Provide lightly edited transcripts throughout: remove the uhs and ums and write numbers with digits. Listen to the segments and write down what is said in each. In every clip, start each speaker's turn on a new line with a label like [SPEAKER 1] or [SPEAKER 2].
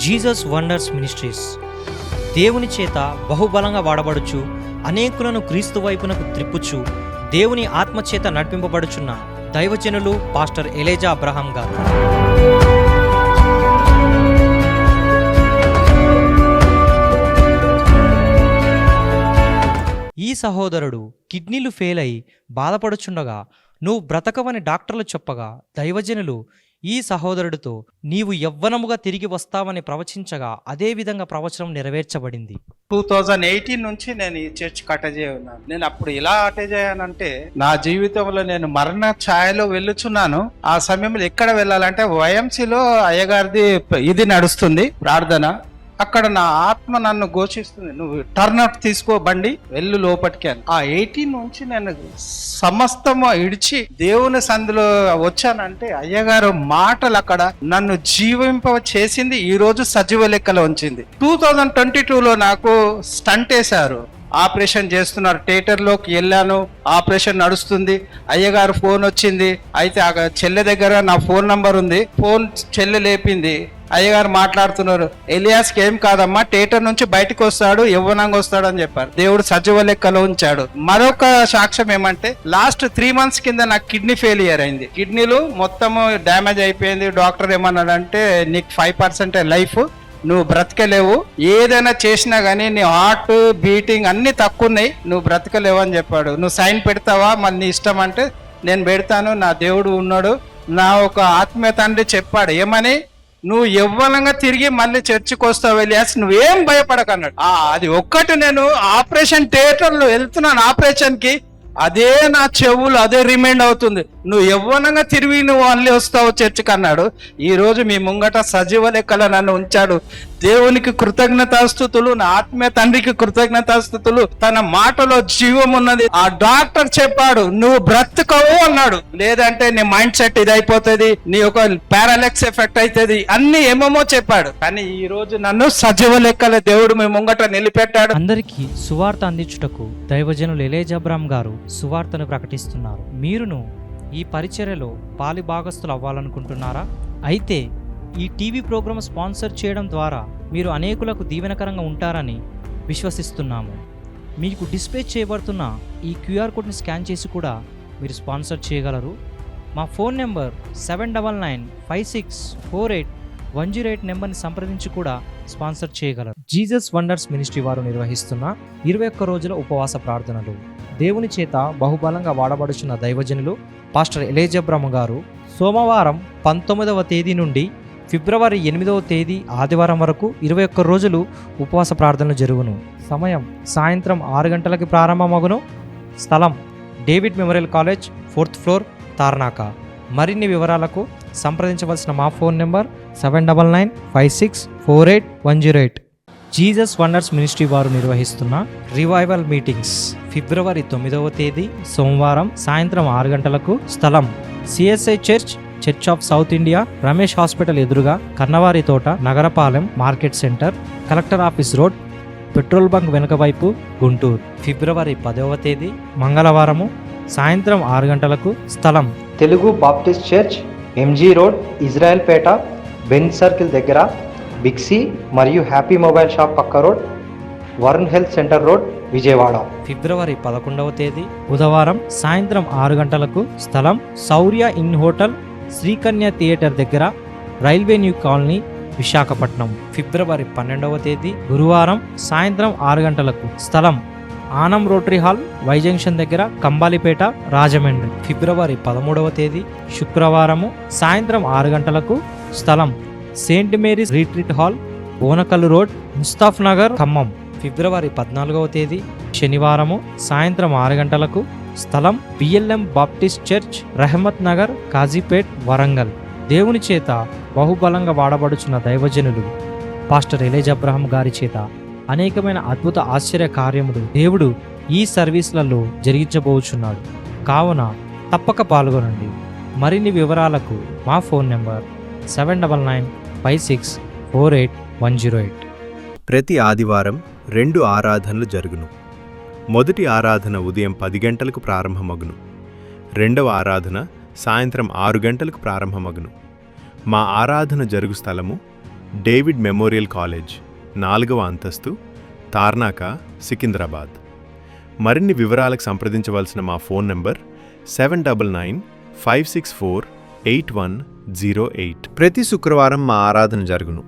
[SPEAKER 1] Jesus wonders ministries దేవుని చేత బహుబలంగా వాడబడుచు అనేకులను క్రీస్తు వైపునకు త్రిప్పుచు దేవుని ఆత్మచేత నడిపింపబడుచున్న దైవజనులు పాస్టర్ ఎలేజా అబ్రహాం గారు. ఈ సహోదరుడు కిడ్నీలు ఫెయిల్ అయి బాధపడుచుండగా నువ్వు బ్రతకవని డాక్టర్లు చెప్పగా దైవజనులు ఈ సహోదరుడితో నీవు యవ్వనముగా తిరిగి వస్తావని ప్రవచించగా అదే విధంగా ప్రవచనం నెరవేర్చబడింది.
[SPEAKER 2] 2018 నుంచి నేను ఈ చర్చ్ అటెండ్ అయ్యి ఉన్నాను. నేను అప్పుడు ఇలా అటెండ్ అయ్యానంటే నా జీవితంలో నేను మరణ ఛాయలో వెళ్ళుచున్నాను. ఆ సమయంలో ఎక్కడ వెళ్ళాలంటే వైఎంసీలో అయ్యగారిది ఇది నడుస్తుంది ప్రార్థన. అక్కడ నా ఆత్మ నన్ను ఘోషిస్తుంది, నువ్వు టర్న్ అవుట్ తీసుకో బండి వెళ్ళు లోపటికి అని. ఆ 18 నుంచి నేను సమస్తము ఇడిచి దేవుని సందులో వచ్చానంటే అయ్యగారు మాటలు అక్కడ నన్ను జీవింప చేసింది, ఈ రోజు సజీవ లెక్కలో ఉంచింది. 2022లో నాకు స్టంట్ వేశారు, ఆపరేషన్ చేస్తున్నారు. థియేటర్లోకి వెళ్ళాను, ఆపరేషన్ నడుస్తుంది. అయ్యగారు ఫోన్ వచ్చింది. అయితే ఆ చెల్లె దగ్గర నా ఫోన్ నంబర్ ఉంది. ఫోన్ చెల్లె లేపింది. అయ్యగారు మాట్లాడుతున్నారు, ఎలియాస్కి ఏం కాదమ్మా, థియేటర్ నుంచి బయటకు వస్తాడు, యవ్వనంగా వస్తాడు అని చెప్పారు. దేవుడు సజీవ లెక్కలో ఉంచాడు. మరొక సాక్ష్యం ఏమంటే లాస్ట్ 3 months కింద నాకు కిడ్నీ ఫెయిలియర్ అయింది. కిడ్నీలు మొత్తం డ్యామేజ్ అయిపోయింది. డాక్టర్ ఏమన్నాడంటే నీకు 5% లైఫ్, నువ్వు బ్రతకలేవు, ఏదైనా చేసినా కానీ నీ హార్ట్ బీటింగ్ అన్ని తక్కువ ఉన్నాయి, నువ్వు బ్రతకలేవు అని చెప్పాడు. నువ్వు సైన్ పెడతావా, మళ్ళీ నీ ఇష్టం అంటే నేను పెడతాను, నా దేవుడు ఉన్నాడు. నా ఒక ఆత్మీయ తండ్రి చెప్పాడు ఏమని, నువ్వు యవ్వనంగా తిరిగి మళ్ళీ చర్చికి వస్తావు ఎలియాస్, నువ్వేం భయపడకన్నాడు. అది ఒక్కటి, నేను ఆపరేషన్ థియేటర్లో వెళ్తున్నాను ఆపరేషన్ కి, అదే నా చెవులు అదే రిమైండ్ అవుతుంది, నువ్వు యవ్వనంగా తిరిగి నువ్వు మళ్ళీ వస్తావు చర్చికి అన్నాడు. ఈ రోజు మీ ముంగట సజీవ లెక్కల నన్ను ఉంచాడు. దేవునికి కృతజ్ఞతాస్తుతులు, నా ఆత్మీయ తండ్రికి కృతజ్ఞతాస్తుతులు. తన మాటలో జీవం ఉన్నది. ఆ డాక్టర్ చెప్పాడు నువ్వు బ్రతకవు అన్నాడు, లేదంటే నీ మైండ్ సెట్ ఇది అయిపోతుంది, నీ ఒక పారాలెక్స్ ఎఫెక్ట్ అవుతుంది, అన్ని ఏమేమో చెప్పాడు. కానీ ఈ రోజు నన్ను సజీవ లెక్కల దేవుడు మీ ముంగట నిలిపెట్టాడు.
[SPEAKER 1] అందరికీ సువార్త అందించుటకు దైవజనులు ఎలేజా అబ్రహాం గారు సువార్తను ప్రకటిస్తున్నారు. మీరును ఈ పరిచర్యలో పాలి భాగస్థులు అవ్వాలనుకుంటున్నారా? అయితే ఈ టీవీ ప్రోగ్రాం స్పాన్సర్ చేయడం ద్వారా మీరు అనేకులకు దీవెనకరంగా ఉంటారని విశ్వసిస్తున్నాము. మీకు డిస్ప్లే చేయబడుతున్న ఈ క్యూఆర్ కోడ్ని స్కాన్ చేసి కూడా మీరు స్పాన్సర్ చేయగలరు. మా ఫోన్ నెంబర్ 7995648108 నెంబర్ని సంప్రదించి కూడా స్పాన్సర్ చేయగలరు. జీసస్ వండర్స్ మినిస్ట్రీ వారు నిర్వహిస్తున్న 21 రోజుల ఉపవాస ప్రార్థనలు. దేవుని చేత బహుబలంగా వాడబడుచున్న దైవజనులు పాస్టర్ ఎలేజా అబ్రహాం గారు సోమవారం 19వ తేదీ నుండి ఫిబ్రవరి 8వ తేదీ ఆదివారం వరకు 21 రోజులు ఉపవాస ప్రార్థనలు జరుగును. సమయం సాయంత్రం 6 గంటలకి ప్రారంభమగును. స్థలం David memorial college 4th floor Tarnaka. మరిన్ని వివరాలకు సంప్రదించవలసిన మా phone number 7995648108. Jesus wonders ministry వారు నిర్వహిస్తున్న రివైవల్ మీటింగ్స్ ఫిబ్రవరి 9వ తేదీ సోమవారం సాయంత్రం 6 గంటలకు. స్థలం CSI church of south India, Ramesh hospital ఎదురుగా, కన్నవారి తోట, Nagarapalem market centre, collector office road, petrol bunk వెనుక వైపు, గుంటూరు. ఫిబ్రవరి 10వ తేదీ మంగళవారము సాయంత్రం 6 గంటలకు. స్థలం
[SPEAKER 3] Telugu baptist church, MG road, Israel Peta, Benz circle దగ్గర, బిగ్సీ మరియు హ్యాపీ మొబైల్ షాప్ పక్క road, Varun health centre road, Vijayawada.
[SPEAKER 1] ఫిబ్రవరి 11వ తేదీ బుధవారం సాయంత్రం 6 గంటలకు. స్థలం Shaurya inn hotel, Srikanya theatre దగ్గర, రైల్వే న్యూ కాలనీ, విశాఖపట్నం. ఫిబ్రవరి 12వ తేదీ గురువారం సాయంత్రం 6 గంటలకు. స్థలం Anam rotary hall, Y junction దగ్గర, కంబాలిపేట, రాజమండ్రి. ఫిబ్రవరి 13వ తేదీ శుక్రవారము సాయంత్రం 6 గంటలకు. స్థలం saint Mary's retreat hall, Bonakallu road, Mustaf Nagar, Khammam. ఫిబ్రవరి 14వ తేదీ శనివారము సాయంత్రం 6 గంటలకు. స్థలం BLM baptist church, Rahmat Nagar, Kazipet, Warangal. దేవుని చేత బహుబలంగా వాడబడుచున్న దైవజనులు పాస్టర్ ఎలేజా అబ్రహాం గారి చేత అనేకమైన అద్భుత ఆశ్చర్య కార్యములు దేవుడు ఈ సర్వీసులలో జరిగించబోచున్నాడు. కావున తప్పక పాల్గొనండి. మరిన్ని వివరాలకు మా ఫోన్ నెంబర్ 7995648108.
[SPEAKER 4] ప్రతి ఆదివారం 2 ఆరాధనలు జరుగును. మొదటి ఆరాధన ఉదయం 10 గంటలకు ప్రారంభమగును. రెండవ ఆరాధన సాయంత్రం 6 గంటలకు ప్రారంభమగును. మా ఆరాధన జరుగు స్థలము డేవిడ్ మెమోరియల్ కాలేజ్ 4వ అంతస్తు, తార్నాక, సికింద్రాబాద్. మరిన్ని వివరాలకు సంప్రదించవలసిన మా ఫోన్ నంబర్ 7995648108. ప్రతి శుక్రవారం మా ఆరాధన జరుగును.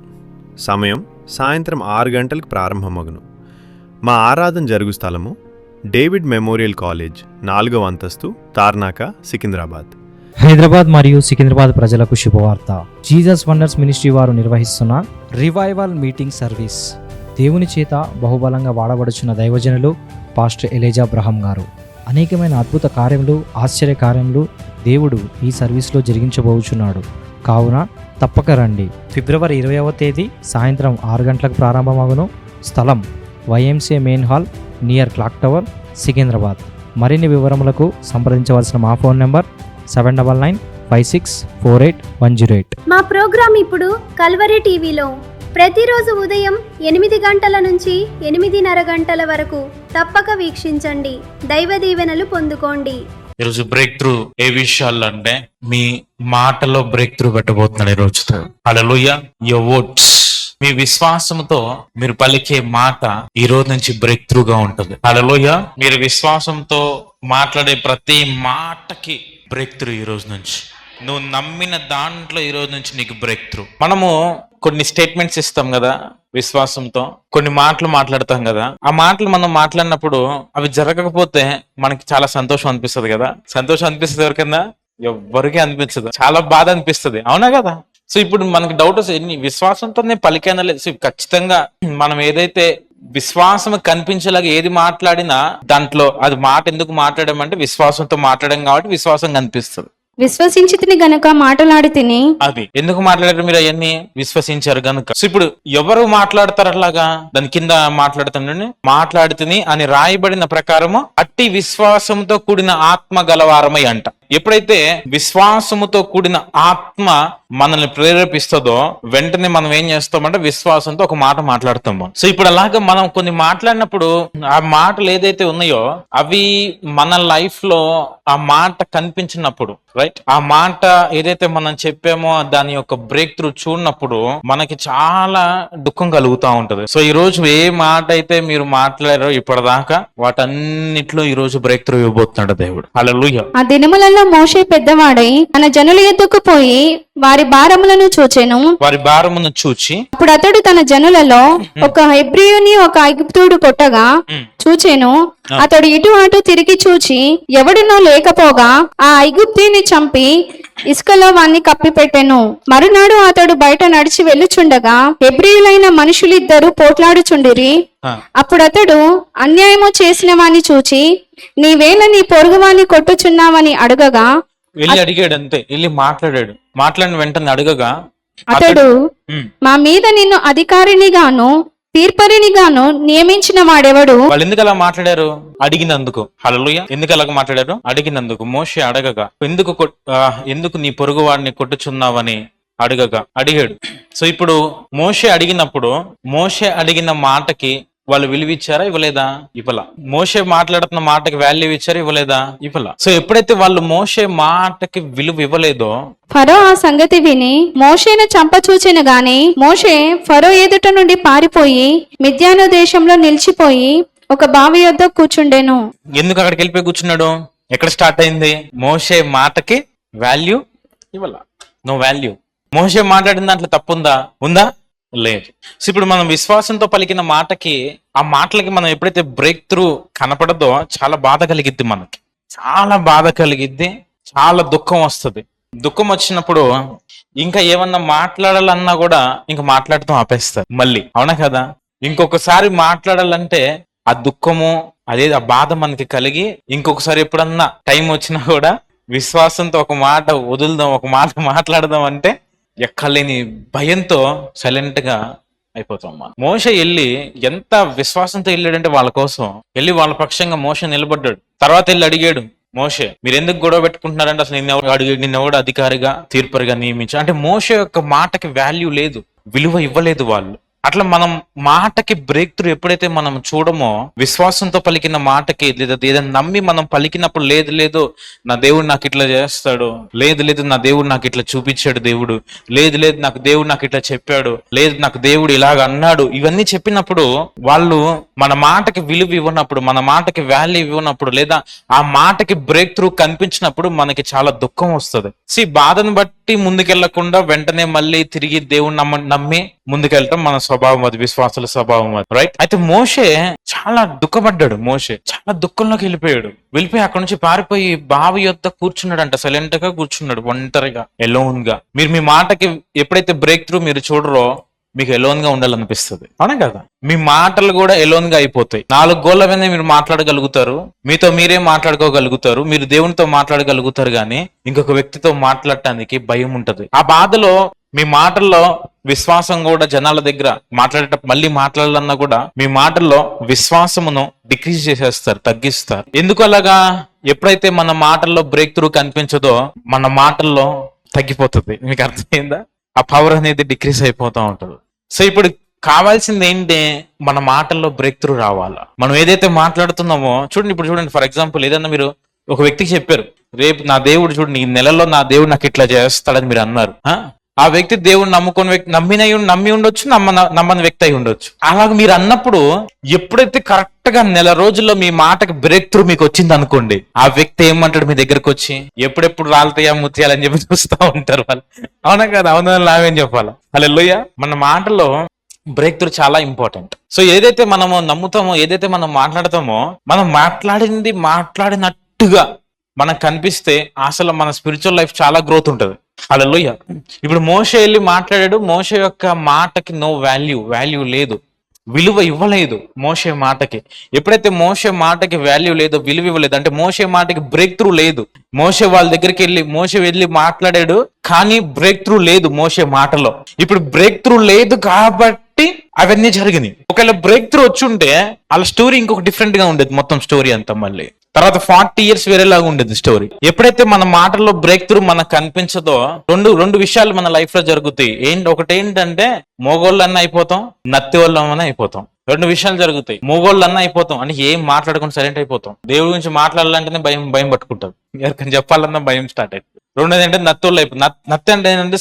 [SPEAKER 4] సమయం సాయంత్రం 6 గంటలకు ప్రారంభమగును. మా ఆరాధన జరుగు స్థలము డేవిడ్ మెమోరియల్ కాలేజ్ 4వ అంతస్తు, తార్నాక, సికింద్రాబాద్.
[SPEAKER 1] హైదరాబాద్ మరియు సికింద్రాబాద్ ప్రజలకు శుభవార్త. జీసస్ వండర్స్ మినిస్ట్రీ వారు నిర్వహిస్తున్న రివైవల్ మీటింగ్ సర్వీస్. దేవుని చేత బహుబలంగా వాడబడుచున్న దైవజనులు పాస్టర్ ఎలీజా అబ్రహాం గారు అనేకమైన అద్భుత కార్యములు, ఆశ్చర్య కార్యములు దేవుడు ఈ సర్వీస్లో జరిగించబోచున్నాడు. కావున తప్పక రండి. ఫిబ్రవరి 20వ తేదీ సాయంత్రం 6 గంటలకు ప్రారంభమగును. స్థలం YMCA main hall near clock tower, Secunderabad. మరిన్ని వివరములకు సంప్రదించవలసిన మా ఫోన్ నెంబర్ 7995648108.
[SPEAKER 5] మా ప్రోగ్రాం ఇప్పుడు కల్వరి టీవీలో ప్రతిరోజు ఉదయం 8 గంటల నుంచి 8:30 గంటల వరకు తప్పక వీక్షించండి. దైవ దీవెనలు పొందుకోండి.
[SPEAKER 6] ఈరోజు బ్రేక్ త్రూ ఏ విషయాల్లో అంటే మీ మాటలో బ్రేక్ త్రూ పెట్టబోతున్నాడు ఈ రోజుతో. హల్లెలూయా. యువర్ వర్డ్స్, మీ విశ్వాసంతో మీరు పలికే మాట ఈ రోజు నుంచి బ్రేక్ త్రూగా ఉంటుంది. హల్లెలూయా. మీరు విశ్వాసంతో మాట్లాడే ప్రతి మాటకి బ్రేక్ త్రూ ఈ రోజు నుంచి. నువ్వు నమ్మిన దాంట్లో ఈ రోజు నుంచి నీకు బ్రేక్ త్రూ. మనము కొన్ని స్టేట్మెంట్స్ ఇస్తాం కదా విశ్వాసంతో, కొన్ని మాటలు మాట్లాడతాం కదా. ఆ మాటలు మనం మాట్లాడినప్పుడు అవి జరగకపోతే మనకి చాలా సంతోషం అనిపిస్తుంది కదా. సంతోషం అనిపిస్తుంది ఎవరికన్నా? ఎవ్వరికీ అనిపించదు. చాలా బాధ అనిపిస్తుంది, అవునా కదా? సో ఇప్పుడు మనకి డౌట్ వస్తుంది, విశ్వాసంతో నేను పలికానా లేదు. సో ఖచ్చితంగా మనం ఏదైతే విశ్వాసం కనిపించేలాగా ఏది మాట్లాడినా దాంట్లో అది మాట ఎందుకు మాట్లాడామంటే విశ్వాసంతో మాట్లాడాం కాబట్టి విశ్వాసం కనిపిస్తుంది.
[SPEAKER 5] విశ్వసించితిని గనుక మాట్లాడితిని.
[SPEAKER 6] అది ఎందుకు మాట్లాడారు మీరు? అవన్నీ విశ్వసించారు గనుక. సో ఇప్పుడు ఎవరు మాట్లాడతారు అట్లాగా? దాని కింద మాట్లాడుతుండీ మాట్లాడితిని అని రాయబడిన ప్రకారము అట్టి విశ్వాసంతో కూడిన ఆత్మ గలవారమై అంట. ఎప్పుడైతే విశ్వాసముతో కూడిన ఆత్మ మనల్ని ప్రేరేపిస్తుందో వెంటనే మనం ఏం చేస్తామంటే విశ్వాసంతో ఒక మాట మాట్లాడతాము. సో ఇప్పుడు అలాగా మనం కొన్ని మాట్లాడినప్పుడు ఆ మాటలు ఏదైతే ఉన్నాయో అవి మన లైఫ్ లో ఆ మాట కనిపించినప్పుడు, రైట్, ఆ మాట ఏదైతే మనం చెప్పామో దాని యొక్క బ్రేక్ త్రూ చూడనప్పుడు మనకి చాలా దుఃఖం కలుగుతూ ఉంటది. సో ఈ రోజు ఏ మాట అయితే మీరు మాట్లాడారో ఇప్పటిదాకా వాటన్నిటిలో ఈ రోజు బ్రేక్ త్రూ ఇవ్వబోతున్నాడు దేవుడు. హల్లెలూయా.
[SPEAKER 5] ఆ దినములలో మోషే పెద్దవాడై తన జనుల యొద్దకు పోయి వారి భారములను చూచెను.
[SPEAKER 6] వారి భారమును చూచి
[SPEAKER 5] అప్పుడు అతడు తన జనులలో ఒక హెబ్రీయుని ఒక ఐగుప్తుడు కొట్టగా చూచెను. అతడు ఇటు అటు తిరిగి చూచి ఎవడునో లేకపోగా ఆ ఐగుప్తీని చంపి ఇసుకలో వాణ్ణి కప్పిపెట్టెను. మరునాడు అతడు బయట నడిచి వెళ్ళుచుండగా హెబ్రీయులైన మనుషులిద్దరు పోట్లాడుచుండిరి. అప్పుడు అతడు అన్యాయము చేసిన వాణ్ణి చూచి నీవేళ నీ పొరుగువాణ్ణి కొట్టుచున్నావని అడగగా,
[SPEAKER 6] వెళ్ళి అడిగాడు, అంతే, వెళ్ళి మాట్లాడాడు. మాట్లాడిన వెంటనే అడగగా
[SPEAKER 5] అతడు మా మీద నిన్ను అధికారినిగాను తీర్పరినిగాను నియమించిన వాడెవడు?
[SPEAKER 6] వాళ్ళు ఎందుకు అలా మాట్లాడారు? అడిగినందుకు. హల్లెలూయా. ఎందుకు అలాగ మాట్లాడారు? అడిగినందుకు. మోషే అడగగా ఎందుకు నీ పొరుగు వాడిని కొట్టుచున్నావని అడిగాడు. సో ఇప్పుడు మోషే అడిగినప్పుడు మోషే అడిగిన మాటకి వాళ్ళు విలువ ఇచ్చారా? ఇవ్వలేదా? ఇవ్వలా. మోషే మాట్లాడుతున్న మాటకి వాల్యూ ఇచ్చారా? ఇవ్వలేదా? ఇవ్వలా. సో ఎప్పుడైతే వాళ్ళు మోషే మాటకి విలువ ఇవ్వలేదో
[SPEAKER 5] ఫరో ఆ సంగతి విని మోషేను చంపచూచెను గాని మోషే ఫరో ఎదుట నుండి పారిపోయి మిద్యాను దేశంలో నిలిచిపోయి ఒక బావి యొద్ద కూర్చుండెను.
[SPEAKER 6] ఎందుకు అక్కడికి వెళ్ళిపోయి కూర్చున్నాడు? ఎక్కడ స్టార్ట్ అయింది? మోషే మాటకి వాల్యూ ఇవ్వలా. No value. మోషే మాట్లాడిన దాంట్లో తప్పుందా? ఉందా? లేదు. సో ఇప్పుడు మనం విశ్వాసంతో పలికిన మాటకి ఆ మాటలకి మనం ఎప్పుడైతే బ్రేక్ త్రూ కనపడదో చాలా బాధ కలిగిద్ది, మనకి చాలా బాధ కలిగిద్ది, చాలా దుఃఖం వస్తుంది. దుఃఖం వచ్చినప్పుడు ఇంకా ఏమన్నా మాట్లాడాలన్నా కూడా ఇంకా మాట్లాడటం ఆపేస్తారు మళ్ళీ, అవునా కదా? ఇంకొకసారి మాట్లాడాలంటే ఆ దుఃఖము అదే ఆ బాధ మనకి కలిగి ఇంకొకసారి ఎప్పుడన్నా టైం వచ్చినా కూడా విశ్వాసంతో ఒక మాట వదులుదాం, ఒక మాట మాట్లాడదాం అంటే ఎక్కలేని భయంతో సైలెంట్ గా అయిపోతాం. మోషే వెళ్ళి ఎంత విశ్వాసంతో వెళ్ళాడంటే వాళ్ళ కోసం వెళ్ళి వాళ్ళ పక్షంగా మోషే నిలబడ్డాడు. తర్వాత వెళ్ళి అడిగాడు, మోషే మీరు ఎందుకు గొడవ పెట్టుకుంటున్నారంటే అసలు నిన్నెవడు అధికారిగా తీర్పరిగా నియమించారు అంటే మోషే యొక్క మాటకి వాల్యూ లేదు, విలువ ఇవ్వలేదు వాళ్ళు. అట్లా మనం మాటకి బ్రేక్ త్రూ ఎప్పుడైతే మనం చూడమో, విశ్వాసంతో పలికిన మాటకి లేదా ఏదైనా నమ్మి మనం పలికినప్పుడు, లేదు లేదు నా దేవుడు నాకు ఇట్లా చేస్తాడు, లేదు లేదు నా దేవుడు నాకు ఇట్లా చూపించాడు దేవుడు, లేదు లేదు నాకు దేవుడు నాకు ఇట్లా చెప్పాడు, లేదు నాకు దేవుడు ఇలాగ అన్నాడు, ఇవన్నీ చెప్పినప్పుడు వాళ్ళు మన మాటకి విలువ ఇవ్వనప్పుడు, మన మాటకి వాల్యూ ఇవ్వనప్పుడు, లేదా ఆ మాటకి బ్రేక్ త్రూ కనిపించినప్పుడు మనకి చాలా దుఃఖం వస్తుంది. బాధను బట్టి ముందుకెళ్లకుండా వెంటనే మళ్ళీ తిరిగి దేవుని నమ్మి ముందుకెళ్ళటం మన స్వభావం, అది విశ్వాసుల స్వభావం అది, రైట్? అయితే మోషే చాలా దుఃఖపడ్డాడు. మోషే చాలా దుఃఖంలోకి వెళ్ళిపోయి అక్కడ నుంచి పారిపోయి బావి యొద్ద కూర్చున్నాడంట. సైలెంట్ గా కూర్చున్నాడు, ఒంటరిగా, ఎలోన్ గా. మీరు మీ మాటకి ఎప్పుడైతే బ్రేక్ త్రూ మీరు చూడరో మీకు ఎలోన్ గా ఉండాలనిపిస్తుంది, అవునా కదా? మీ మాటలు కూడా ఎలోన్ గా అయిపోతాయి. 4 గోళ్ల మీద మీరు మాట్లాడగలుగుతారు, మీతో మీరే మాట్లాడుకోగలుగుతారు, మీరు దేవునితో మాట్లాడగలుగుతారు, కానీ ఇంకొక వ్యక్తితో మాట్లాడటానికి భయం ఉంటది. ఆ బాధలో మీ మాటల్లో విశ్వాసం కూడా జనాల దగ్గర మాట్లాడేటప్పుడు మళ్ళీ మాట్లాడాలన్నా కూడా మీ మాటల్లో విశ్వాసమును డిక్రీజ్ చేసేస్తారు, తగ్గిస్తారు. ఎందుకు అలాగా? ఎప్పుడైతే మన మాటల్లో బ్రేక్ త్రూ కనిపించదో మన మాటల్లో తగ్గిపోతుంది. మీకు అర్థమైందా? ఆ పవర్ అనేది డిక్రీజ్ అయిపోతూ ఉంటుంది. సో ఇప్పుడు కావాల్సింది ఏంటి? మన మాటల్లో బ్రేక్ త్రూ రావాలా. మనం ఏదైతే మాట్లాడుతున్నామో చూడండి, ఫర్ ఎగ్జాంపుల్ ఏదన్నా మీరు ఒక వ్యక్తికి చెప్పారు, రేపు నా దేవుడు చూడండి ఈ నెలలో నా దేవుడు నాకు ఇట్లా చేస్తాడని మీరు అన్నారు. ఆ వ్యక్తి దేవుడు నమ్ముకున్న వ్యక్తి, నమ్మి ఉండొచ్చు, నమ్మని వ్యక్తి అయి ఉండొచ్చు. అలాగే మీరు అన్నప్పుడు ఎప్పుడైతే కరెక్ట్ గా నెల రోజుల్లో మీ మాటకి బ్రేక్ త్రూ మీకు వచ్చింది అనుకోండి, ఆ వ్యక్తి ఏమంటాడు మీ దగ్గరకు వచ్చి, ఎప్పుడెప్పుడు రాలతాయా ముత్యాలని చెప్పి చూస్తూ ఉంటారు వాళ్ళు, అవునా కదా? అవునా, నావేం చెప్పాలా? హల్లెలూయా. మన మాటలో బ్రేక్ త్రూ చాలా ఇంపార్టెంట్. సో ఏదైతే మనము నమ్ముతామో, ఏదైతే మనం మాట్లాడతామో, మనం మాట్లాడినట్టుగా మనకు కనిపిస్తే అసలు మన స్పిరిచువల్ లైఫ్ చాలా గ్రోత్ ఉంటుంది. హల్లెలూయా. ఇప్పుడు మోషే వెళ్ళి మాట్లాడాడు, మోషే యొక్క మాటకి నో వాల్యూ లేదు, విలువ ఇవ్వలేదు మోషే మాటకి. ఎప్పుడైతే మోషే మాటకి వాల్యూ లేదో, విలువ ఇవ్వలేదు, అంటే మోషే మాటకి బ్రేక్ త్రూ లేదు. మోషే వాళ్ళ దగ్గరికి మోషే వెళ్ళి మాట్లాడాడు, కానీ బ్రేక్ త్రూ లేదు మోషే మాటలో. ఇప్పుడు బ్రేక్ త్రూ లేదు కాబట్టి అవన్నీ జరిగినాయి. ఒకవేళ బ్రేక్ త్రూ వచ్చి ఉంటే వాళ్ళ స్టోరీ ఇంకొక డిఫరెంట్ గా ఉండేది, మొత్తం స్టోరీ అంతా. మళ్ళీ తర్వాత 40 years వేరేలాగా ఉండేది స్టోరీ. ఎప్పుడైతే మన మాటల్లో బ్రేక్ త్రూ మనకు కనిపించదో, రెండు విషయాలు మన లైఫ్ లో జరుగుతాయి. ఒకటి ఏంటంటే మోగోళ్ళన్నా అయిపోతాం, నత్తి వాళ్ళన్నా అయిపోతాం. 2 విషయాలు జరుగుతాయి. మోగోళ్ళన్నా అయిపోతాం అంటే ఏం మాట్లాడకుండా సైలెంట్ అయిపోతాం. దేవుడి గురించి మాట్లాడాలంటేనే భయం పట్టుకుంటాం, ఎవరికైనా చెప్పాలన్నా భయం స్టార్ట్ అయిపోతుంది. రెండోది ఏంటంటే నత్తుళ్ళు అయిపోతుంది. నత్తి అంటే ఏంటంటే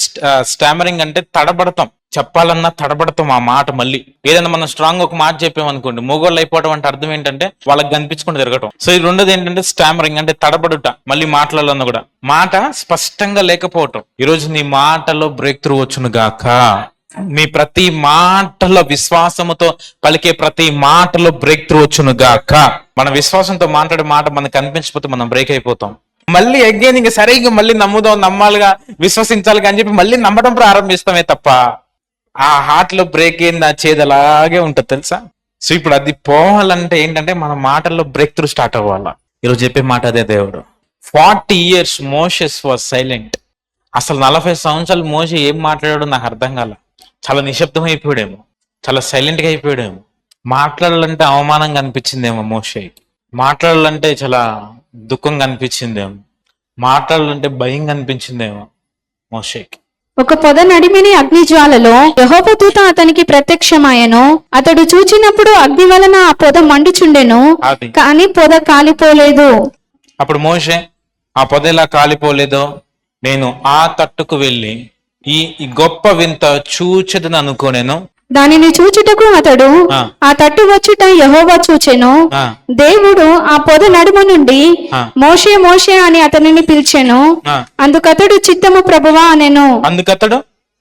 [SPEAKER 6] స్టామరింగ్, అంటే తడబడతాం, చెప్పాలన్నా తడబడతాం ఆ మాట. మళ్ళీ ఏదైనా మనం స్ట్రాంగ్ ఒక మాట చెప్పామనుకోండి, మొగోళ్ళు అయిపోవడం అంటే అర్థం ఏంటంటే వాళ్ళకి కనిపించకుండా తిరగటం. సో ఈ రెండోది ఏంటంటే స్టామరింగ్, అంటే తడబడుట, మళ్ళీ మాట్లాడాలన్నా కూడా మాట స్పష్టంగా లేకపోవటం. ఈరోజు నీ మాటలో బ్రేక్ త్రూ వచ్చును గాక. మీ ప్రతి మాటలో విశ్వాసముతో పలికే ప్రతి మాటలో బ్రేక్ త్రూ వచ్చును గాక. మన విశ్వాసంతో మాట్లాడే మాట మనకు కనిపించకపోతే మనం బ్రేక్ అయిపోతాం. మళ్ళీ అగైన్ ఇంకా సరే ఇంకా మళ్ళీ నమ్మాలిగా, విశ్వసించాలిగా అని చెప్పి మళ్ళీ నమ్మడం ప్రారంభిస్తామే తప్ప ఆ హార్ట్ లో బ్రేక్ అయింది, ఆ చేదు అలాగే ఉంటుంది, తెలుసా? సో ఇప్పుడు అది పోవాలంటే ఏంటంటే మన మాటల్లో బ్రేక్ త్రూ స్టార్ట్ అవ్వాలా. ఈరోజు చెప్పే మాట అదే. దేవుడు 40 years మోషెస్ వాజ్ సైలెంట్. అసలు 40 సంవత్సరాలు మోషే ఏం మాట్లాడాడో నాకు అర్థం కాల. చాలా నిశ్శబ్దం అయిపోయాడేమో, చాలా సైలెంట్ గా అయిపోయాడేమో. మాట్లాడాలంటే అవమానంగా అనిపించిందేమో మోషేకి, మాట్లాడాలంటే చాలా దుఃఖంగా అనిపించిందేమో, మాట్లాడాలంటే భయంగా అనిపించిందేమో మోషేకి.
[SPEAKER 5] ఒక పొద నడిమిని అగ్ని జ్వాలలో యెహోవా దూత అతనికి ప్రత్యక్షమాయెను. అతడు చూచినప్పుడు అగ్ని వలన ఆ పొద మండుచుండెను, కానీ పొద కాలిపోలేదు.
[SPEAKER 6] అప్పుడు మోషే, ఆ పొద ఎలా కాలిపోలేదో నేను ఆ తట్టుకు వెళ్ళి ఈ గొప్ప వింత చూచెదను అనుకోనేను.
[SPEAKER 5] దానిని చూచుటకు అతడు ఆ తట్టు వచ్చుట యెహోవా చూచెను. దేవుడు ఆ పొద నడుమ నుండి మోషే మోషే అని అతనిని పిలిచెను. అందుకతడు చిత్తము ప్రభువా అనెను.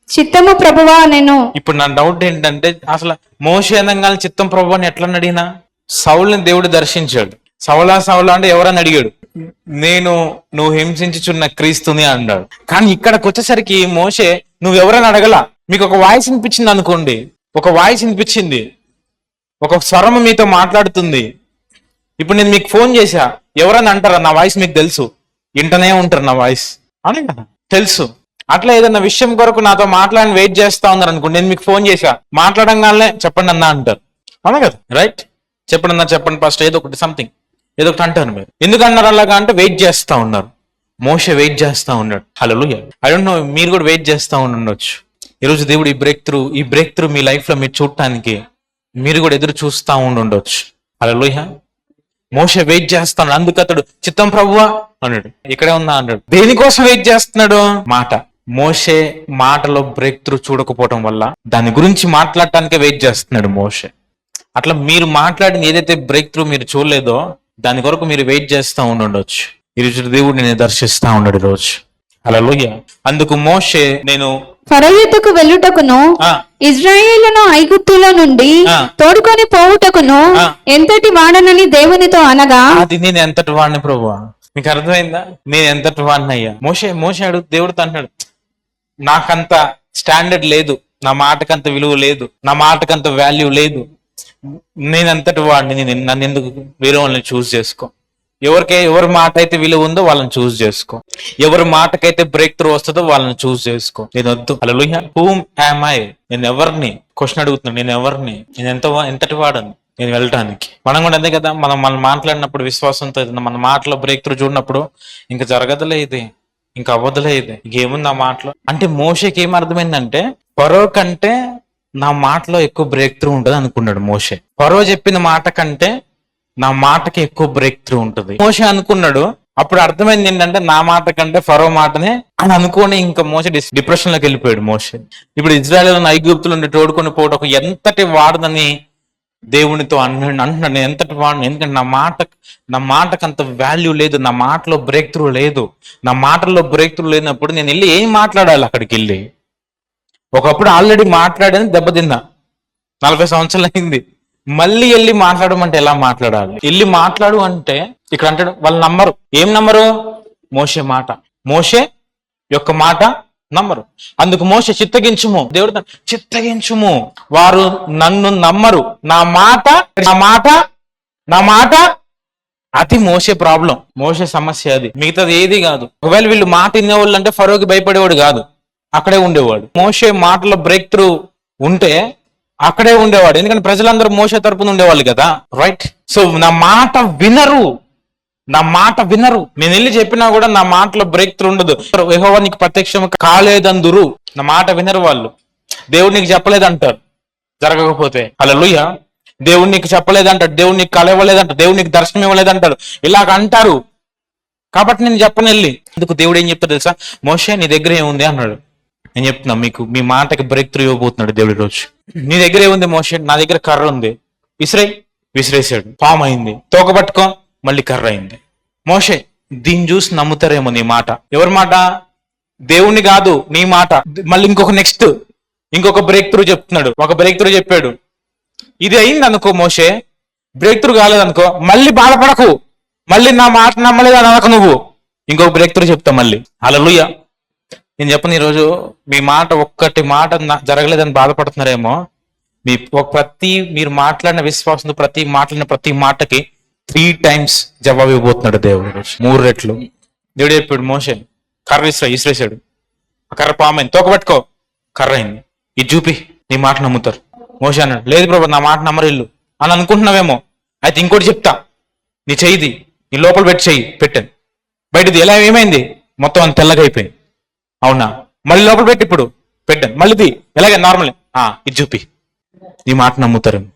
[SPEAKER 5] చిత్తము ప్రభువా అనెను.
[SPEAKER 6] ఇప్పుడు నా డౌట్ ఏంటంటే, అసలు మోషే అనగానే చిత్తం ప్రభువా అని ఎట్లా అడిగినా? సౌలుని దేవుడు దర్శించాడు. సౌలా అంటే ఎవరని అడిగాడు, నువ్వు హింసించుచున్న క్రీస్తుని అన్నాడు. కానీ ఇక్కడికి వచ్చేసరికి మోషే నువ్వెవరని అడగల. మీకు ఒక వాయిస్ వినిపించింది అనుకోండి, ఒక వాయిస్ వినిపించింది, ఒక స్వరం మీతో మాట్లాడుతుంది. ఇప్పుడు నేను మీకు ఫోన్ చేశా, ఎవరని అంటారా? నా వాయిస్ మీకు తెలుసు, ఇంటనే ఉంటారు నా వాయిస్ అని కదా తెలుసు. అట్లా ఏదన్నా విషయం కొరకు నాతో మాట్లాడి వెయిట్ చేస్తా ఉన్నారు అనుకోండి, నేను మీకు ఫోన్ చేశా, మాట్లాడంగానే చెప్పండి అన్నా అంటారు, అవునా కదా? రైట్? చెప్పండి అన్నా, చెప్పండి ఫస్ట్, ఏదో ఒకటి సంథింగ్ ఏదో ఒకటి అంటారు. మీరు ఎందుకు అన్నారు అలాగా అంటే వెయిట్ చేస్తా ఉన్నారు. మోషే వెయిట్ చేస్తా ఉన్నాడు. హల్లెలూయా. ఐ డోంట్ నో, మీరు కూడా వెయిట్ చేస్తా ఉండొచ్చు. ఈరోజు దేవుడు ఈ బ్రేక్ త్రూ మీ లైఫ్ లో మీరు చూడటానికి మీరు కూడా ఎదురు చూస్తూ ఉండొచ్చు. హల్లెలూయా. మోషే వెయిట్ చేస్తాడు, అందుకు అతడు చిత్తం ప్రభువా అన్నాడు. ఇక్కడే ఉన్నా అన్నాడు. దేనికోసం వెయిట్ చేస్తున్నాడు? మాట. మోషే మాటలో బ్రేక్ త్రూ చూడకపోవటం వల్ల దాని గురించి మాట్లాడటానికే వెయిట్ చేస్తున్నాడు మోషే. అట్లా మీరు మాట్లాడిన ఏదైతే బ్రేక్ త్రూ మీరు చూడలేదో దాని కొరకు మీరు వెయిట్ చేస్తూ ఉండొచ్చు. ఈరోజు దేవుడు నేను దర్శిస్తా ఉన్నాడు ఈరోజు. హల్లెలూయా. అందుకు మోషే నేను
[SPEAKER 5] ఫరో యొద్దకు వెళ్ళుటకును ఇజ్రాయేలును ఐగుప్తులో నుండి తోడుకొని పోవుటకును ఎంతటి వాడనని దేవునితో అనగా,
[SPEAKER 6] అది నేను ఎంతటి వాడిని ప్రభువా. మీకు అర్థమైందా? నేను ఎంతటి వాడిని అయ్యా. మోషే అడుగు దేవుడితో అంటున్నాడు, నాకంత స్టాండర్డ్ లేదు, నా మాటకంత విలువ లేదు, నా మాటకంత వాల్యూ లేదు, నేను ఎంతటి వాడిని, నన్ను ఎందుకు వేరే వాళ్ళని చూస్ చేసుకో. ఎవరి మాట అయితే విలువ ఉందో వాళ్ళని చూస్ చేసుకో, ఎవరి మాటకైతే బ్రేక్ త్రూ వస్తుందో వాళ్ళని చూస్ చేసుకో. నేను వద్దు. హల్లెలూయా. Whom am I? నేను ఎవరిని? క్వశ్చన్ అడుగుతున్నాను. నేను ఎవరిని? నేను ఎంతటి వాడని నేను వెళ్ళటానికి? మనం కూడా అంతే కదా. మనం మాట్లాడినప్పుడు విశ్వాసంతో మన మాటలో బ్రేక్ త్రూ చూడనప్పుడు ఇంకా జరగదులే ఇది, ఇంకా అవ్వదులే ఇది, ఇంకేముంది నా మాటలో అంటే. మోషేకి ఏం అర్థమైందంటే ఫరో కంటే నా మాటలో ఎక్కువ బ్రేక్ త్రూ ఉంటుంది అనుకున్నాడు మోషే. ఫరో చెప్పిన మాట కంటే నా మాటకి ఎక్కువ బ్రేక్ త్రూ ఉంటుంది మోషే అనుకున్నాడు. అప్పుడు అర్థమైంది ఏంటంటే నా మాట కంటే ఫరో మాటనే అని అనుకోని ఇంకా మోషే డిప్రెషన్ లోకి వెళ్ళిపోయాడు మోషే. ఇప్పుడు ఇజ్రాయేల్ ఐగుప్తుల నుండి తోడుకొని పోవడం ఎంతటి వాడదని దేవునితో అంటున్నాడు. నేను ఎంతటి వాడిని, ఎందుకంటే నా మాటకు అంత వాల్యూ లేదు, నా మాటలో బ్రేక్ త్రూ లేదు. నా మాటల్లో బ్రేక్ త్రూ లేనప్పుడు నేను వెళ్ళి ఏం మాట్లాడాలి అక్కడికి వెళ్ళి? ఒకప్పుడు ఆల్రెడీ మాట్లాడని దెబ్బతిన్నా, 40 సంవత్సరాలు అయింది. మళ్ళీ వెళ్ళి మాట్లాడమంటే ఎలా మాట్లాడాలి? వెళ్ళి మాట్లాడు అంటే ఇక్కడ అంటాడు వాళ్ళు నమ్మరు. ఏం నమ్మరు? మోషే మాట, మోషే యొక్క మాట నమ్మరు. అందుకు మోషే చిత్తగించుము, దేవుడు చిత్తగించుము, వారు నన్ను నమ్మరు, నా మాట అది మోసే ప్రాబ్లం, మోసే సమస్య అది, మిగతాది ఏది కాదు. ఒకవేళ వీళ్ళు మాట వినేవాళ్ళు అంటే ఫరోకి భయపడేవాడు కాదు, అక్కడే ఉండేవాడు. మోషే మాటలో బ్రేక్ త్రూ ఉంటే అక్కడే ఉండేవాడు, ఎందుకంటే ప్రజలందరూ మోషే తరపున ఉండేవాళ్ళు కదా, రైట్? సో నా మాట వినరు. నేను వెళ్ళి చెప్పినా కూడా నా మాటలో బ్రేక్ త్రూ ఉండదు. యెహోవా నీకు ప్రత్యక్షం కాలేదందురు, నా మాట వినరు వాళ్ళు. దేవుడు నీకు చెప్పలేదంటారు జరగకపోతే. హల్లెలూయా. దేవుడు నీకు చెప్పలేదంటాడు, దేవుడు నీకు కల ఇవ్వలేదంటాడు, దేవుడు నీకు దర్శనం ఇవ్వలేదంటాడు, ఇలాగ అంటారు. కాబట్టి నేను చెప్పను వెళ్ళి. అందుకు దేవుడు ఏం చెప్తాడు తెలుసా? మోషే నీ దగ్గర ఏముంది అన్నాడు. నేను చెప్తున్నా మీకు, మీ మాటకి బ్రేక్ త్రూ ఇవ్వబోతున్నాడు దేవుడి రోజు. నీ దగ్గర ఏముంది మోషే? నా దగ్గర కర్ర ఉంది, విసిరేసాడు, పాము అయింది. తోక పట్టుకో, మళ్ళీ కర్ర అయింది. మోషే దీన్ని చూసి నమ్ముతారేమో నీ మాట. ఎవరి మాట? దేవుణ్ణి కాదు, నీ మాట. మళ్ళీ ఇంకొక బ్రేక్ త్రూ చెప్తున్నాడు. ఒక బ్రేక్ త్రూ చెప్పాడు, ఇది అయింది అనుకో మోషే, బ్రేక్ త్రూ కాలేదనుకో మళ్ళీ బాధపడకు, మళ్ళీ నా మాట నమ్మలేదు అని అనకు నువ్వు. ఇంకొక బ్రేక్ త్రూ చెప్తా మళ్ళీ. హల్లెలూయా. నేను చెప్పను ఈరోజు మీ ఒక్కటి మాట జరగలేదని బాధపడుతున్నారేమో. మీరు మాట్లాడిన విశ్వాసంతో మాట్లాడిన ప్రతి మాటకి 3 times జవాబు ఇవ్వబోతున్నాడు దేవుడు. 3 రెట్లు. దేవుడు చెప్పాడు మోషే కర్ర ఇసిరేసాడు, ఆ కర్ర పామైంది. తోకబట్టుకో, కర్ర అయింది. ఇది చూపి నీ మాట నమ్ముతారు. మోషే అన్నాడు, లేదు ప్రభు నా మాట నమ్మరు ఇల్లు అని అనుకుంటున్నావేమో. అయితే ఇంకోటి చెప్తా, నీ చెయ్యిది, నీ లోపల పెట్టాను బయటది. ఎలా ఏమైంది? మొత్తం అంత తెల్లగా అయిపోయింది. అవునా? మళ్ళీ లోపల పెట్టి ఇప్పుడు పెట్టాను, మళ్ళీది ఎలాగే నార్మల్. ఇది చూపి నీ మాట నమ్ముతారేమో.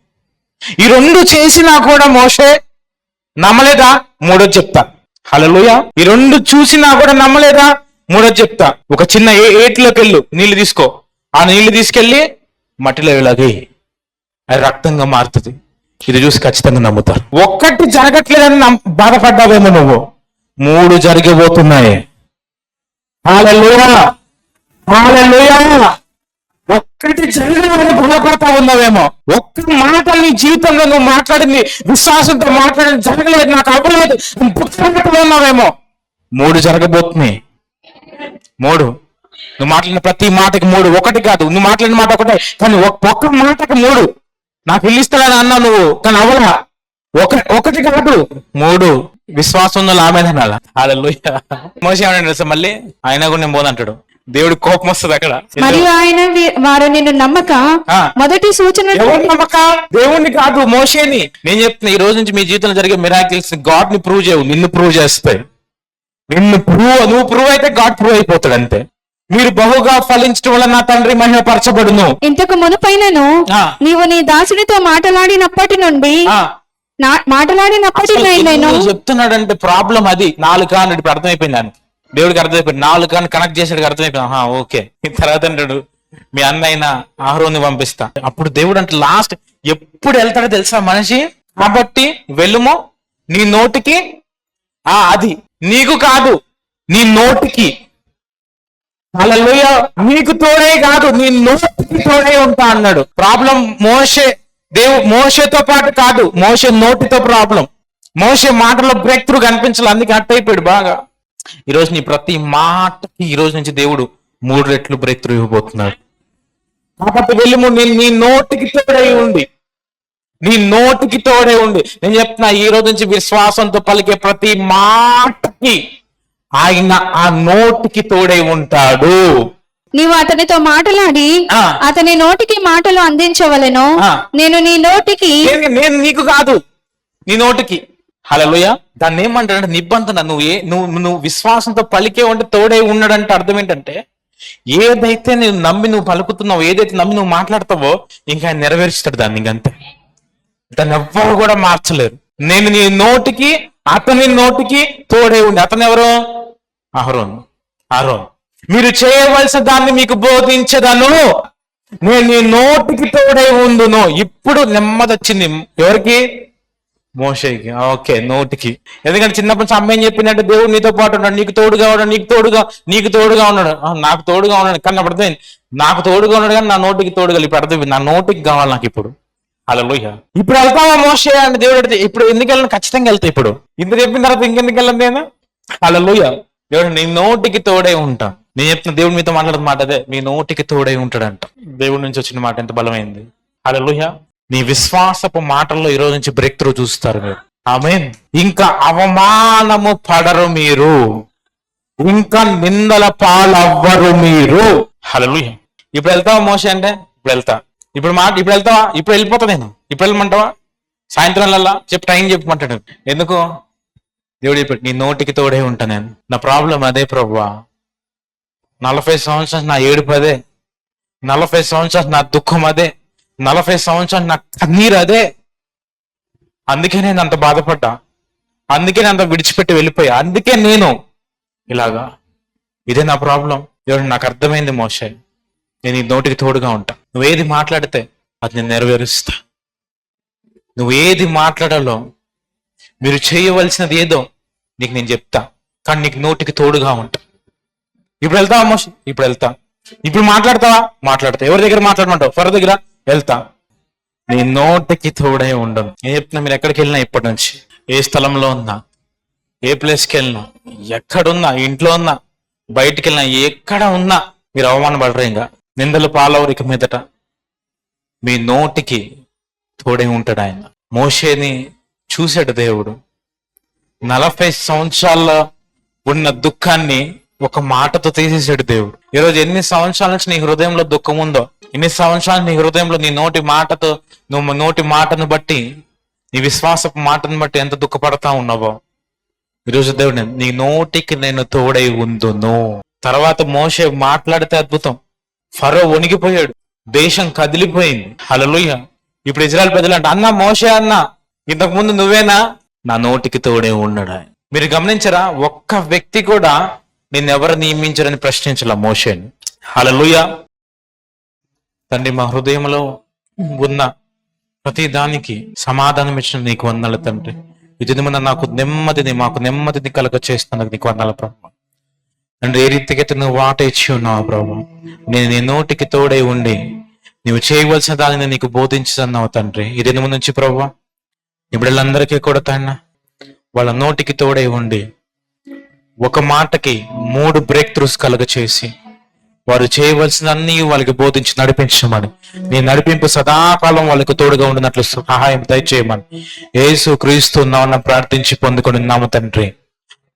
[SPEAKER 6] ఈ 2 చేసినా కూడా మోషే నమ్మలేదా? 3వ చెప్తా. హల్లెలూయా. ఈ 2 చూసినా కూడా నమ్మలేదా? 3వ చెప్తా. ఒక చిన్న ఏటిలోకి వెళ్ళు, నీళ్లు తీసుకో, ఆ నీళ్లు తీసుకెళ్ళి మట్టిలో ఇలాగే అది రక్తంగా మారుతుంది. ఇది చూసి ఖచ్చితంగా నమ్ముతారు. ఒక్కటి జరగట్లేదని బాధపడ్డావేమో నువ్వు, 3 జరిగిపోతున్నాయి. హల్లెలూయా. ఒక్కటి జరగలేదని బాధపడతా ఉన్నావేమో. ఒక్క మాట నీ జీవితంలో నువ్వు మాట్లాడింది, విశ్వాసంతో మాట్లాడింది జరగలేదు, నాకు అవ్వలేదు, ఉన్నావేమో. 3 జరగబోతున్నాయి. 3 నువ్వు మాట్లాడిన ప్రతి మాటకి 3. ఒకటి కాదు, నువ్వు మాట్లాడిన మాట ఒకటే, కానీ ఒక్క మాటకి 3. నాకు ఇల్లు ఇస్తాడని అన్నా నువ్వు, కానీ అవ్వలా. ఒకటి కాదు 3. విశ్వాసం ఉన్న లాభేదనాలా. హల్లెలూయా. మోషే ఏమన్నాడు తెలుసా? మళ్ళీ ఆయన కూడా నేను పోదంటాడు. దేవుడి కోపం వస్తుంది అక్కడ.
[SPEAKER 5] మరియు ఆయన వారు నిన్ను నమ్మక మొదటి సూచన.
[SPEAKER 6] నమ్మక దేవుణ్ణి కాదు, మోషేని. నేను చెప్తున్నా, ఈ రోజు నుంచి మీ జీవితంలో జరిగే మిరాకిల్స్ గాడ్ ని ప్రూవ్ చేయవు, నిన్ను ప్రూవ్ చేస్తాయి. నువ్వు ప్రూవ్ అయితే గాడ్ ప్రూవ్ అయిపోతాడు అంతే. మీరు బహుగా ఫలించడం వల్ల నా తండ్రి మహిమపరచబడును.
[SPEAKER 5] ఇంతకు మునుపైనను
[SPEAKER 6] ఆ.
[SPEAKER 5] నీవు నీ దాసునితో మాట్లాడినప్పటి నుండి
[SPEAKER 6] ఆ,
[SPEAKER 5] మాట్లాడినప్పటి
[SPEAKER 6] అసలు
[SPEAKER 5] నుండి నేను
[SPEAKER 6] ఎందుకు చెప్తున్నాడంటే ప్రాబ్లం అది. నాలుక అన్నది ఇప్పుడు అర్థమైపోయింది దానికి, దేవుడికి అర్థమైపోయింది. నాలుక అని కనెక్ట్ చేసాడు, అర్థమైపోయింది. ఓకే. తర్వాత అంటాడు మీ అన్న అయినా ఆహరోని పంపిస్తా. అప్పుడు దేవుడు అంటే లాస్ట్ ఎప్పుడు వెళ్తాడో తెలుసా మనిషి, కాబట్టి వెళ్ళుము నీ నోటికి, అది నీకు కాదు నీ నోటికి, హల్లెలూయా, నీకు తోడే కాదు నీ నోటికి తోడే ఉంటా అన్నాడు. ప్రాబ్లం మోషేతో పాటు కాదు, మోషే నోటితో ప్రాబ్లం. మోషే మాటలో బ్రేక్ త్రూ కనిపించాలి, అందుకే అట్ అయిపోయాడు బాగా. ఈరోజు నీ ప్రతి మాటకి ఈ రోజు నుంచి దేవుడు 3 రెట్లు బ్రేక్ త్రూ ఇవ్వబోతున్నాడు. కాబట్టి వెళ్ళి నీ నోటికి తోడై ఉంది, నీ నోటికి తోడే ఉంది. నేను చెప్తున్నా ఈ రోజు నుంచి విశ్వాసంతో పలికే ప్రతి మాటకి ఆయన ఆ నోటికి తోడై ఉంటాడు.
[SPEAKER 5] నీవు అతనితో మాట్లాడి
[SPEAKER 6] ఆ.
[SPEAKER 5] అతని నోటికి మాటలు అందించవలెను.
[SPEAKER 6] ఆ.
[SPEAKER 5] నేను నీ నోటికి
[SPEAKER 6] నేను నీకు కాదు నీ నోటికి. హల్లెలూయా. దాన్ని ఏమంటాడంటే నిబంధన. నువ్వు విశ్వాసంతో పలికే ఉంటే తోడై ఉన్నాడంటే అర్థం ఏంటంటే ఏదైతే నువ్వు పలుకుతున్నావో, ఏదైతే నమ్మి నువ్వు మాట్లాడతావో ఇంకా ఆయన నెరవేరుస్తాడు దాన్ని. ఇంకంతే, దాన్ని ఎవ్వరు కూడా మార్చలేరు. నేను నీ నోటికి అతని నోటికి తోడే ఉండి. అతను ఎవరు? అహరోను. మీరు చేయవలసిన దాన్ని మీకు బోధించదను, నేను నీ నోటికి తోడై ఉండును. ఇప్పుడు నెమ్మది వచ్చింది ఎవరికి? మోషేకి. ఓకే, నోటికి. ఎందుకంటే చిన్నప్పటి నుంచి అమ్మ ఏం చెప్పిందంటే దేవుడు నీతో పాటు ఉన్నాడు, నీకు తోడుగా ఉన్నాడు, నీకు తోడుగా ఉన్నాడు. నాకు తోడుగా ఉన్నాడు కానీ అప్పుడు అర్థమైంది, నాకు తోడుగా ఉన్నాడు కానీ నా నోటికి తోడుగా. ఇప్పుడు అర్థమైంది, నా నోటికి కావాలి నాకు ఇప్పుడు. హల్లెలూయా. ఇప్పుడు వెళ్తావా మోషే అంటే దేవుడు అడిగితే ఇప్పుడు ఎందుకు వెళ్ళను? ఖచ్చితంగా వెళ్తా. ఇప్పుడు ఇంత చెప్పిన తర్వాత ఇంకెందుకు వెళ్ళను నేను? హల్లెలూయా. దేవుడు నీ నోటికి తోడై ఉంటా. నేను చెప్తున్న దేవుడు మీతో మాట్లాడుతున్న మాట అదే, మీ నోటికి తోడై ఉంటాడంట. దేవుడి నుంచి వచ్చిన మాట ఎంత బలమైంది. హల్లెలూయా. నీ విశ్వాసపు మాటల్లో ఈ రోజు నుంచి బ్రేక్ త్రూ చూస్తారు మీరు. ఆమేన్. ఇంకా అవమానము పడరు మీరు, ఇంకా నిందల పాలవ్వరు మీరు. హల్లెలూయా. ఇప్పుడు వెళ్తావా మోషే అంటే? ఇప్పుడు వెళ్తా. ఇప్పుడు వెళ్తావా? ఇప్పుడు వెళ్ళిపోతా నేను. ఇప్పుడు వెళ్ళమంటావా? సాయంత్రం చెప్పి టైం చెప్పమంటాడు. ఎందుకు? దేవుడు చెప్పాడు నీ నోటికి తోడే ఉంటా నేను. నా ప్రాబ్లం అదే ప్రభువా. 40 సంవత్సరాలు నా ఏడుపు అదే, 40 సంవత్సరాలు నా దుఃఖం అదే, 40 సంవత్సరాలు నా కన్నీరు అదే. అందుకే నేను అంత బాధపడ్డా, అందుకే నేను అంత విడిచిపెట్టి వెళ్ళిపోయా, అందుకే నేను ఇలాగా. ఇదే నా ప్రాబ్లం. దేవుడు నాకు అర్థమైంది మోషే, నేను ఈ నోటికి తోడుగా ఉంటా. నువ్వేది మాట్లాడితే అది నేను నెరవేరుస్తా. నువ్వు ఏది మాట్లాడాలో, మీరు చేయవలసినది ఏదో నీకు నేను చెప్తా, కానీ నీకు నోటికి తోడుగా ఉంటా. ఇప్పుడు వెళ్తావా మోషే? ఇప్పుడు వెళ్తా. ఇప్పుడు మాట్లాడతావా? మాట్లాడతా. ఎవరి దగ్గర మాట్లాడమంటావు? ఫర్ దగ్గర వెళ్తా. నీ నోటికి తోడే ఉండను. నేను చెప్తున్నా, మీరు ఎక్కడికి వెళ్ళినా ఇప్పటి నుంచి, ఏ స్థలంలో ఉన్నా, ఏ ప్లేస్కి వెళ్ళినా, ఎక్కడున్నా, ఇంట్లో ఉన్నా, బయటికి వెళ్ళినా, ఎక్కడ ఉన్నా మీరు అవమానపడరు. ఇంకా నిందలు పాలవరు ఇక మీదట. మీ నోటికి తోడే ఉంటాడు ఆయన. మోషేని చూశాడు దేవుడు. 40 సంవత్సరాల్లో ఉన్న దుఃఖాన్ని ఒక మాటతో తీసేసాడు దేవుడు. ఈరోజు ఎన్ని సంవత్సరాల నుంచి నీ హృదయంలో దుఃఖం ఉందో, ఎన్ని సంవత్సరాలు నీ హృదయంలో నీ నోటి మాటతో, నువ్వు నోటి మాటను బట్టి, నీ విశ్వాసపు మాటను బట్టి ఎంత దుఃఖపడతా ఉన్నావో, ఈరోజు దేవుడు నీ నోటికి నేను తోడై ఉందును. తర్వాత మోషే మాట్లాడితే అద్భుతం. ఫరో వణిగిపోయాడు, దేశం కదిలిపోయింది. హల్లెలూయా. ఇప్పుడు ఇజ్రాయెల్ ప్రజలు అంటే, అన్న మోషే అన్న, ఇంతకు ముందు నువ్వేనా? నా నోటికి తోడే ఉన్నాడు. మీరు గమనించరా, ఒక్క వ్యక్తి కూడా నిన్నెవరు నియమించారని ప్రశ్నించాల మోషేని. హల్లెలూయా. తండ్రి, మా హృదయంలో ఉన్న ప్రతి దానికి సమాధానం ఇచ్చిన నీకు వందనాలు తండ్రి. విజయమున మాకు నెమ్మదిని కలగ చేస్తున్నందుకు నీకు వందనాలు ప్రభు. తండ్రి, ఏ రీతికైతే నువ్వు వాట ఇచ్చి ఉన్నావు ప్రభు, నేను నీ నోటికి తోడై ఉండి నువ్వు చేయవలసిన దానిని నీకు బోధించుతున్నావు తండ్రి. ఈ దినము నుంచి ప్రభు ఇప్పుడందరికీ కూడా తండ్రి వాళ్ళ నోటికి తోడై ఉండి ఒక మాటకి 3 బ్రేక్ త్రూస్ కలుగ చేసి వారు చేయవలసిన అన్ని వాళ్ళకి బోధించి నడిపించమని, నీ నడిపింపు సదాకాలం వాళ్ళకి తోడుగా ఉండినట్లు సహాయం దయచేయమని యేసు క్రీస్తు నామమున ప్రార్థించి పొందుకొని ఉన్నాము తండ్రి.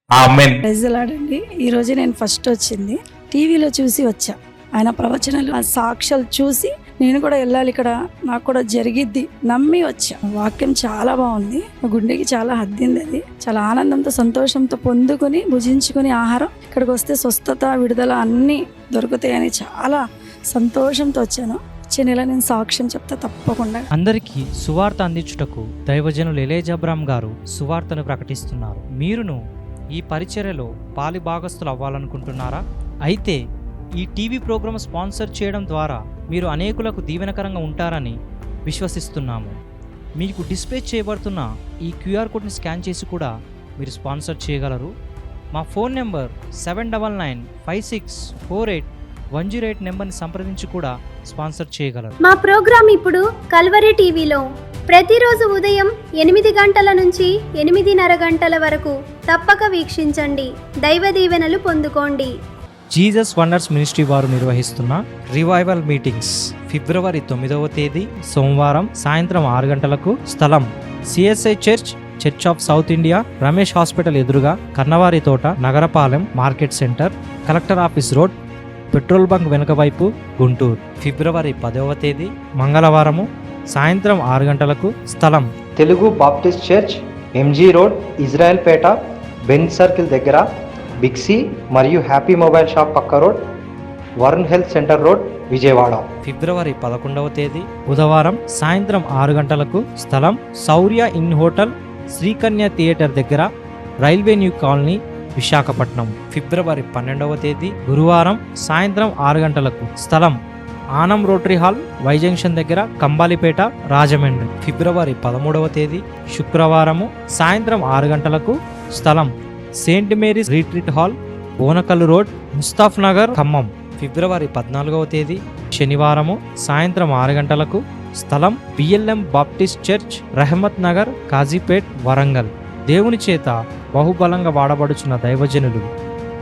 [SPEAKER 6] ఆమేన్.
[SPEAKER 7] ప్రైజ్ ది లార్డ్ అండి. ఈ రోజు నేను ఫస్ట్ వచ్చింది టీవీలో చూసి వచ్చా. ఆయన ప్రవచనాలు, ఆ సాక్ష్యాలు చూసి నేను కూడా వెళ్ళాలి, ఇక్కడ నాకు కూడా జరిగిద్ది నమ్మి వచ్చా. వాక్యం చాలా బాగుంది, గుండెకి చాలా హద్దింది. అది చాలా ఆనందంతో సంతోషంతో పొందుకొని భుజించుకొని ఆహారం ఇక్కడికి వస్తే స్వస్థత విడుదల అన్నీ దొరుకుతాయని చాలా సంతోషంతో వచ్చాను. వచ్చే నెల నేను సాక్ష్యం చెప్తా తప్పకుండా.
[SPEAKER 1] అందరికీ సువార్త అందించుటకు దైవజనులు ఎలీజా అబ్రహాం గారు సువార్తను ప్రకటిస్తున్నారు. మీరును ఈ పరిచర్యలో పాలి భాగస్థులు అవ్వాలనుకుంటున్నారా? అయితే ఈ టీవీ ప్రోగ్రాం స్పాన్సర్ చేయడం ద్వారా మీరు అనేకులకు దీవెనకరంగా ఉంటారని విశ్వసిస్తున్నాము. మీకు డిస్ప్లే చేయబడుతున్న ఈ క్యూఆర్ కోడ్ని స్కాన్ చేసి కూడా మీరు స్పాన్సర్ చేయగలరు. మా ఫోన్ నెంబర్ 7995648108 నెంబర్ని సంప్రదించి కూడా స్పాన్సర్ చేయగలరు.
[SPEAKER 8] మా ప్రోగ్రాం ఇప్పుడు కల్వరి టీవీలో ప్రతిరోజు ఉదయం 8 గంటల నుంచి 8:30 గంటల వరకు తప్పక వీక్షించండి. దైవ దీవెనలు పొందుకోండి.
[SPEAKER 1] జీసస్ వండర్స్ మినిస్ట్రీ వారు నిర్వహిస్తున్న రివైవల్ మీటింగ్స్ ఫిబ్రవరి 9వ తేదీ సోమవారం సాయంత్రం 6 గంటలకు. స్థలం CSI church of south India, Ramesh hospital ఎదురుగా, కన్నవారి తోట, Nagarapalem market centre, collector office road, petrol bunk వెనుక వైపు, గుంటూరు. ఫిబ్రవరి 10వ తేదీ మంగళవారము సాయంత్రం 6 గంటలకు. స్థలం
[SPEAKER 3] Telugu baptist church, MG road, Israel Peta, Benz circle దగ్గర, బిక్సీ మరియు హ్యాపీ మొబైల్ షాప్ పక్క road, Varun health centre road, Vijayawada.
[SPEAKER 1] ఫిబ్రవరి 11వ తేదీ బుధవారం సాయంత్రం 6 గంటలకు. స్థలం Shaurya inn hotel, Srikanya theatre దగ్గర, రైల్వే న్యూ కాలనీ, విశాఖపట్నం. ఫిబ్రవరి 12వ తేదీ గురువారం సాయంత్రం 6 గంటలకు. స్థలం Anam rotary hall, Y junction దగ్గర, కంబాలిపేట, రాజమండ్రి. ఫిబ్రవరి 13వ తేదీ శుక్రవారము సాయంత్రం 6 గంటలకు. స్థలం saint Mary's retreat hall, Bonakallu road, Mustaf Nagar, Khammam. ఫిబ్రవరి 14వ తేదీ శనివారము సాయంత్రం 6 గంటలకు. స్థలం BLM baptist church, Rahmat Nagar, Kazipet, Warangal. దేవుని చేత బహుబలంగా వాడబడుచున్న దైవజనులు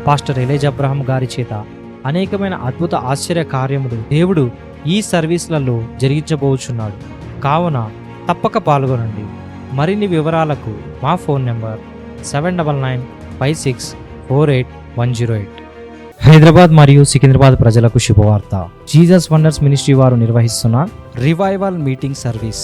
[SPEAKER 1] పాస్టర్ ఎలీజా అబ్రహాం గారి చేత అనేకమైన అద్భుత ఆశ్చర్య కార్యములు దేవుడు ఈ సర్వీసులలో జరిగించబోచున్నాడు. కావున తప్పక పాల్గొనండి. మరిన్ని వివరాలకు మా ఫోన్ నెంబర్ 7995648108. హైదరాబాద్ మరియు సికింద్రాబాద్ ప్రజలకు శుభవార్త. జీసస్ వండర్స్ మినిస్ట్రీ వారు నిర్వహిస్తున్న రివైవల్ మీటింగ్ సర్వీస్.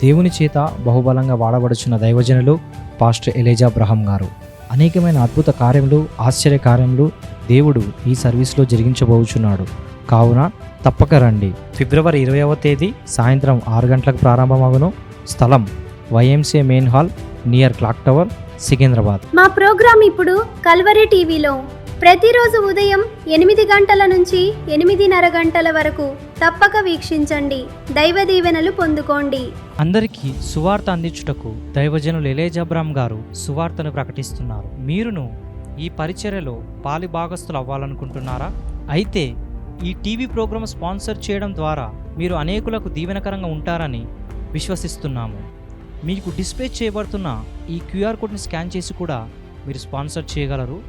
[SPEAKER 1] దేవుని చేత బహుబలంగా వాడబడుచున్న దైవజనులు పాస్టర్ ఎలీజా అబ్రహాం గారు అనేకమైన అద్భుత కార్యములు, ఆశ్చర్య కార్యములు దేవుడు ఈ సర్వీస్లో జరిగించబోచున్నాడు. కావున తప్పక రండి. ఫిబ్రవరి 20వ తేదీ సాయంత్రం 6 గంటలకు ప్రారంభమగును. స్థలం YMCA main hall near clock tower, Secunderabad.
[SPEAKER 8] మా ప్రోగ్రాం ఇప్పుడు కల్వరి టీవీలో ప్రతిరోజు ఉదయం 8 గంటల నుంచి 8:30 గంటల వరకు తప్పక వీక్షించండి. దైవ దీవెనలు పొందుకోండి.
[SPEAKER 1] అందరికీ సువార్త అందించుటకు దైవజనులు ఎలీజా అబ్రహాం గారు సువార్తను ప్రకటిస్తున్నారు. మీరును ఈ పరిచర్యలో పాలి భాగస్థులు అవ్వాలనుకుంటున్నారా? అయితే ఈ టీవీ ప్రోగ్రాం స్పాన్సర్ చేయడం ద్వారా మీరు అనేకులకు దీవెనకరంగా ఉంటారని విశ్వసిస్తున్నాము. మీకు డిస్ప్లే చేయబడుతున్న ఈ క్యూఆర్ కోడ్ని స్కాన్ చేసి కూడా మీరు స్పాన్సర్ చేయగలరు.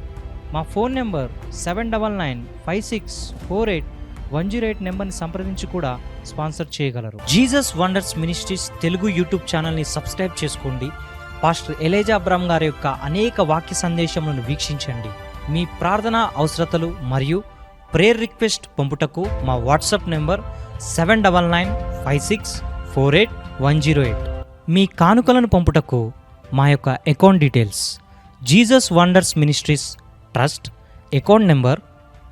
[SPEAKER 1] మా ఫోన్ నెంబర్ 7995648108 నెంబర్ని సంప్రదించి కూడా స్పాన్సర్ చేయగలరు. Jesus wonders ministries Telugu YouTube ఛానల్ని సబ్స్క్రైబ్ చేసుకోండి. పాస్టర్ ఎలీజా అబ్రహాం గారి యొక్క అనేక వాక్య సందేశములను వీక్షించండి. మీ ప్రార్థనా అవసరతలు మరియు ప్రేయర్ రిక్వెస్ట్ పంపుటకు మా వాట్సాప్ నెంబర్ 7995648108. మీ కానుకలను పంపుటకు మా యొక్క account details: Jesus wonders ministries trust, account number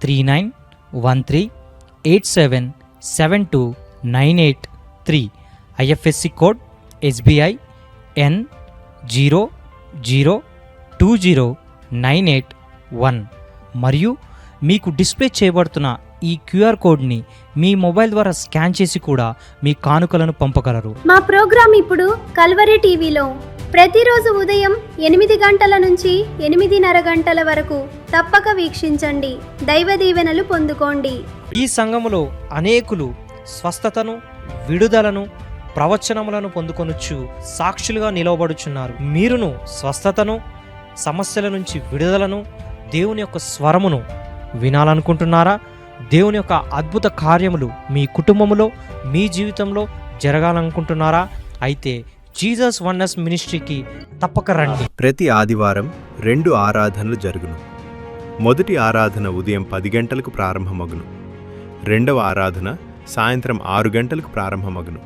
[SPEAKER 1] 3913877298 IFSC code SBI N0020981. మరియు మీకు డిస్ప్లే చేయబడుతున్న ఈ క్యూఆర్ కోడ్ని మీ మొబైల్ ద్వారా స్కాన్ చేసి కూడా మీ కానుకలను పంపగలరు.
[SPEAKER 8] మా ప్రోగ్రాం ఇప్పుడు కల్వరి టీవీలో ప్రతిరోజు ఉదయం 8 గంటల నుంచి 8:30 గంటల వరకు తప్పక వీక్షించండి. దైవ దీవెనలు పొందుకోండి.
[SPEAKER 1] ఈ సంఘములో అనేకులు స్వస్థతను, విడుదలను, ప్రవచనములను పొందుకొనుచు సాక్షులుగా నిలవబడుచున్నారు. మీరును స్వస్థతను, సమస్యల నుంచి విడుదలను, దేవుని యొక్క స్వరమును వినాలనుకుంటున్నారా? దేవుని యొక్క అద్భుత కార్యములు మీ కుటుంబములో, మీ జీవితంలో జరగాలనుకుంటున్నారా? అయితే జీసస్ వండర్స్ మినిస్ట్రీకి తప్పక రండి.
[SPEAKER 4] ప్రతి ఆదివారం 2 ఆరాధనలు జరుగును. మొదటి ఆరాధన ఉదయం 10 గంటలకు ప్రారంభమగును. రెండవ ఆరాధన సాయంత్రం 6 గంటలకు ప్రారంభమగును.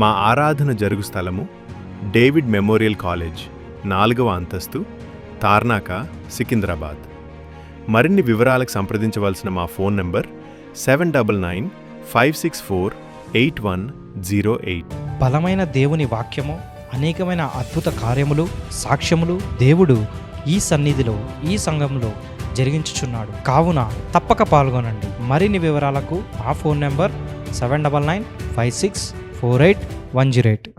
[SPEAKER 4] మా ఆరాధన జరుగు స్థలము డేవిడ్ మెమోరియల్ కాలేజ్, 4వ అంతస్తు, తార్నాక, సికింద్రాబాద్. మరిన్ని వివరాలకు సంప్రదించవలసిన మా ఫోన్ నంబర్ 7995648108.
[SPEAKER 1] బలమైన దేవుని వాక్యము, అనేకమైన అద్భుత కార్యములు, సాక్ష్యములు దేవుడు ఈ సన్నిధిలో, ఈ సంఘంలో జరిగించుచున్నాడు. కావున తప్పక పాల్గొనండి. మరిన్ని వివరాలకు మా ఫోన్ నెంబర్ 7995648108.